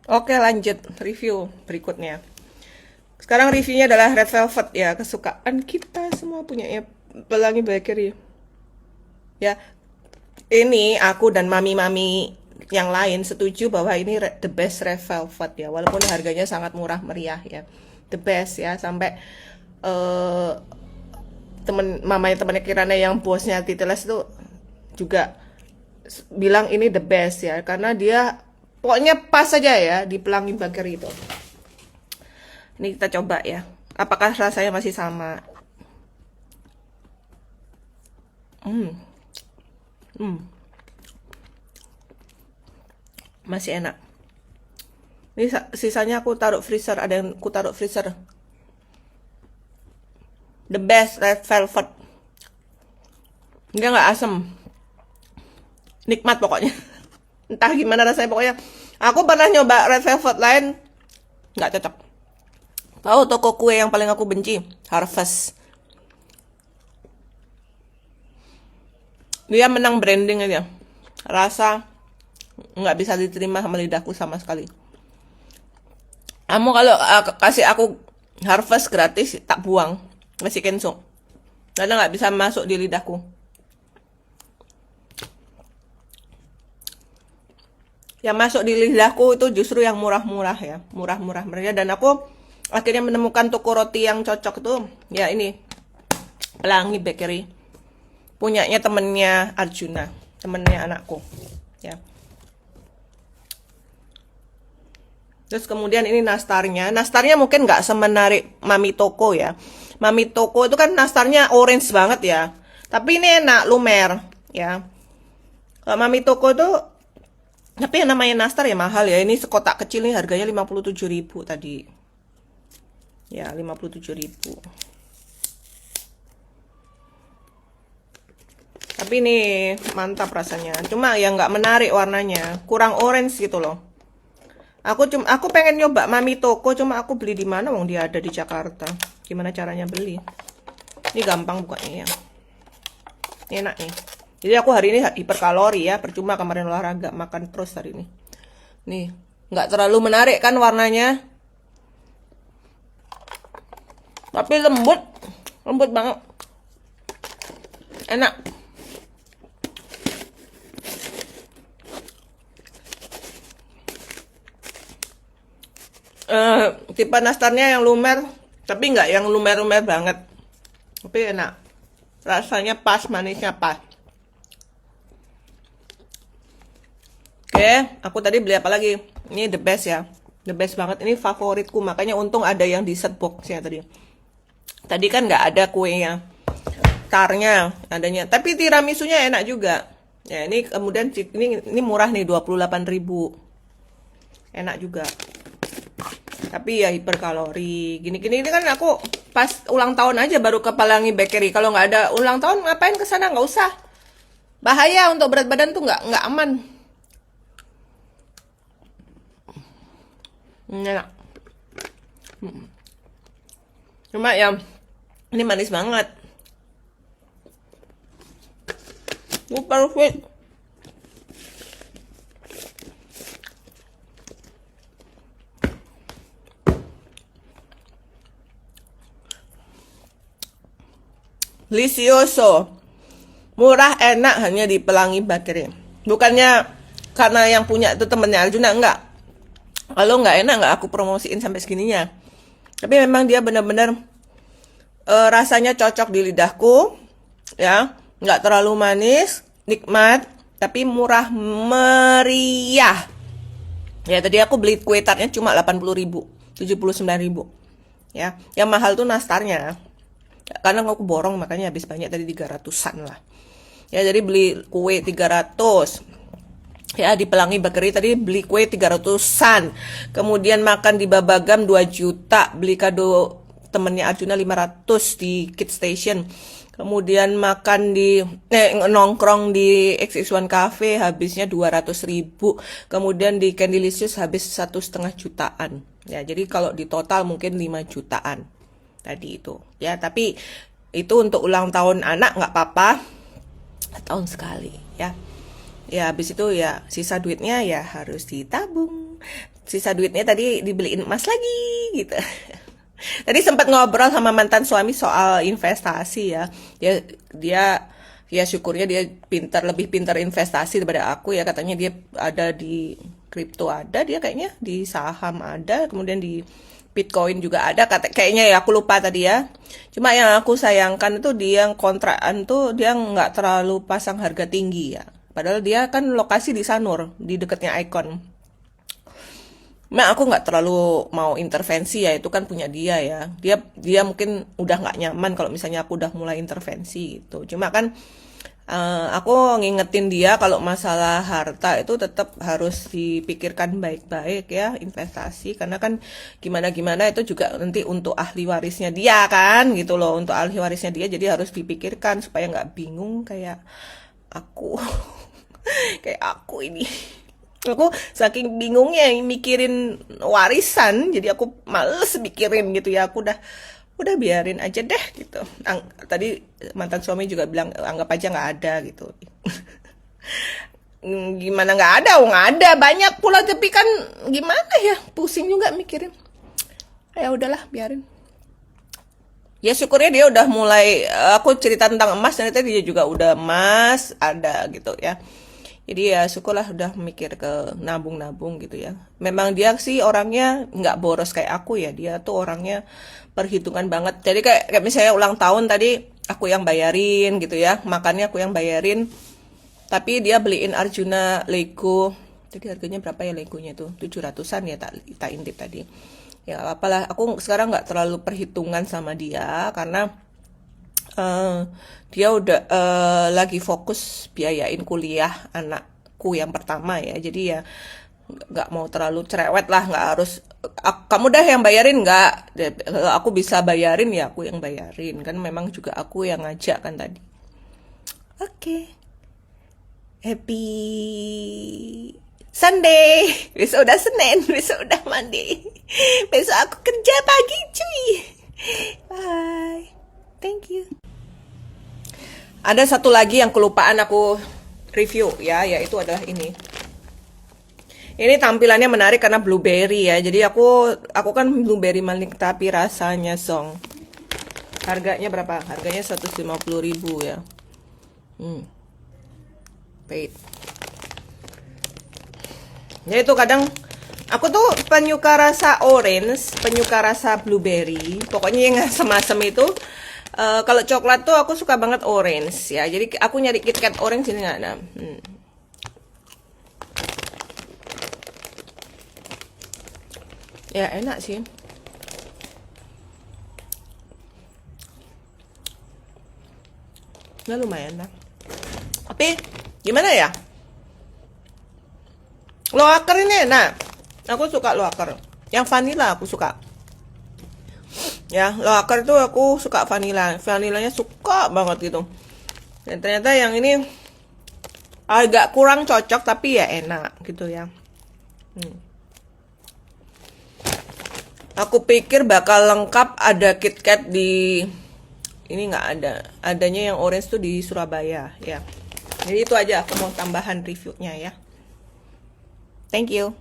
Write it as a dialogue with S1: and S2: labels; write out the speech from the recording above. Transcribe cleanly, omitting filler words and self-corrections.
S1: Oke, lanjut review berikutnya. Sekarang reviewnya adalah Red Velvet ya, kesukaan kita semua punya ya, Pelangi Bakery. Ya, ini aku dan mami-mami yang lain setuju bahwa ini the best Red Velvet ya, walaupun harganya sangat murah meriah ya. The best ya, sampai eh temennya Kirana yang bosnya Titeles itu juga bilang ini the best ya, karena dia pokoknya pas saja ya di Pelangi Bakery itu. Ini kita coba ya. Apakah rasanya masih sama? Hmm, hmm, masih enak. Ini sisanya aku taruh freezer, ada yang aku taruh freezer. The best Red Velvet. Dia nggak asem, nikmat pokoknya. Entah gimana rasanya pokoknya. Aku pernah nyoba Red Velvet lain, nggak cocok. Tahu toko kue yang paling aku benci? Harvest. Dia menang branding aja. Rasa nggak bisa diterima sama lidahku sama sekali. Kamu kalau kasih aku Harvest gratis, tak buang. Kasih kenso. Karena nggak bisa masuk di lidahku. Yang masuk di lidahku itu justru yang murah-murah ya. Murah-murah mereka. Dan aku akhirnya menemukan toko roti yang cocok tuh. Ya ini. Pelangi Bakery. Punyanya temennya Arjuna. Temennya anakku. Ya. Terus kemudian ini nastarnya. Nastarnya mungkin nggak semenarik Mami Toko ya. Mami Toko itu kan nastarnya orange banget ya. Tapi ini enak, lumer ya. Kalau Mami Toko tuh, tapi yang namanya nastar ya mahal ya. Ini sekotak kecil nih harganya 57.000 tadi. Ya, 57.000. Tapi ini mantap rasanya. Cuma ya nggak menarik warnanya. Kurang orange gitu loh. Aku pengen nyoba Mami Toko, cuma aku beli di mana wong dia ada di Jakarta. Gimana caranya beli? Ini gampang bukanya ya. Ini enak nih. Jadi aku hari ini hiperkalori ya, percuma kemarin olahraga, makan terus hari ini. Nih, nggak terlalu menarik kan warnanya. Tapi lembut, lembut banget. Enak. Tipe nastarnya yang lumer, tapi nggak yang lumer-lumer banget. Tapi enak. Rasanya pas, manisnya pas. Oke, aku tadi beli apa lagi? Ini the best ya. The best banget. Ini favoritku, makanya untung ada yang di set boxnya tadi. Tadi kan nggak ada kuenya. Tarnya adanya. Tapi tiramisunya enak juga. Ya, ini kemudian ini murah nih 28.000. Enak juga. Tapi ya hiperkalori. Gini-gini ini kan aku pas ulang tahun aja baru ke Pelangi Bakery. Kalau nggak ada ulang tahun ngapain ke sana? Nggak usah. Bahaya untuk berat badan tuh nggak aman. Enak. Cuma ya ini manis banget. Super sweet. Delicioso. Murah, enak, hanya di Pelangi Bakery. Bukannya karena yang punya itu temennya Arjuna, enggak. Kalau nggak enak nggak aku promosiin sampai segininya. Tapi memang dia benar-benar rasanya cocok di lidahku, ya, nggak terlalu manis, nikmat, tapi murah meriah. Ya tadi aku beli kue tartnya cuma 80.000, 79.000. Ya, yang mahal tuh nastarnya. Karena aku borong makanya habis banyak tadi 300-an lah. Ya jadi beli kue 300. Ya di Pelangi Bakery tadi beli kue 300-an. Kemudian makan di Babagam 2 juta, beli kado temennya Arjuna 500 di Kid Station. Kemudian makan di nongkrong di XX1 Cafe habisnya 200.000. Kemudian di Candylicious habis 1,5 jutaan. Ya, jadi kalau di total mungkin 5 jutaan tadi itu. Ya, tapi itu untuk ulang tahun anak nggak apa-apa. Tahun sekali, ya. Ya habis itu ya sisa duitnya ya harus ditabung. Sisa duitnya tadi dibeliin emas lagi gitu. Tadi sempat ngobrol sama mantan suami soal investasi ya. Dia ya syukurnya dia lebih pintar investasi daripada aku ya. Katanya dia ada di kripto, ada dia kayaknya di saham, ada kemudian di Bitcoin juga ada, kayaknya ya, aku lupa tadi ya. Cuma yang aku sayangkan itu dia yang kontrakan tuh dia nggak terlalu pasang harga tinggi ya. Padahal dia kan lokasi di Sanur, di dekatnya Icon. Nah, aku nggak terlalu mau intervensi ya, itu kan punya dia ya. Dia mungkin udah nggak nyaman kalau misalnya aku udah mulai intervensi gitu. Cuma kan aku ngingetin dia kalau masalah harta itu tetap harus dipikirkan baik-baik ya, investasi, karena kan gimana-gimana itu juga nanti untuk ahli warisnya dia kan gitu loh, untuk ahli warisnya dia, jadi harus dipikirkan supaya nggak bingung kayak aku. Kayak aku ini. Aku saking bingungnya mikirin warisan, jadi aku males mikirin gitu ya. Aku udah biarin aja deh gitu. Tadi mantan suami juga bilang anggap aja nggak ada gitu. Gimana nggak ada? Oh nggak ada, banyak pula, tapi kan gimana ya, pusing juga mikirin. Ya udahlah, biarin. Ya syukurnya dia udah mulai, aku cerita tentang emas, ternyata dia juga udah emas ada gitu ya. Jadi ya syukurlah udah mikir ke nabung-nabung gitu ya. Memang dia sih orangnya nggak boros kayak aku ya. Dia tuh orangnya perhitungan banget. Jadi kayak misalnya ulang tahun tadi aku yang bayarin gitu ya. Makannya aku yang bayarin. Tapi dia beliin Arjuna Lego. Jadi harganya berapa ya Legonya tuh? 700-an ya, tak intip tadi. Ya apalah, aku sekarang nggak terlalu perhitungan sama dia karena dia udah lagi fokus biayain kuliah anakku yang pertama ya, jadi ya nggak mau terlalu cerewet lah, nggak harus kamu dah yang bayarin, nggak. Kalau aku bisa bayarin ya aku yang bayarin, kan memang juga aku yang ngajak kan tadi. Oke. Happy Sunday. Besok udah Senin, besok udah Monday. Besok aku kerja pagi cuy. Bye. Thank you. Ada satu lagi yang kelupaan aku review ya, yaitu adalah ini. Ini tampilannya menarik karena blueberry ya. Jadi aku kan blueberry manik tapi rasanya song. Harganya berapa? Harganya 150.000 ya. Wait. Ya itu kadang aku tuh penyuka rasa orange, penyuka rasa blueberry. Pokoknya yang asam-asam itu. Kalau coklat tuh aku suka banget orange ya. Jadi aku nyari KitKat orange ini nggak ada. Ya enak sih. Nah lumayan lah. Tapi gimana ya? Loaker ini enak. Aku suka loaker. Yang vanilla aku suka. Ya, loaker tuh aku suka vanilla. Vanillanya suka banget gitu. Dan ternyata yang ini agak kurang cocok tapi ya enak gitu ya. Aku pikir bakal lengkap ada KitKat di ini, nggak ada. Adanya yang orange tuh di Surabaya ya. Jadi itu aja aku mau tambahan reviewnya ya. Thank you.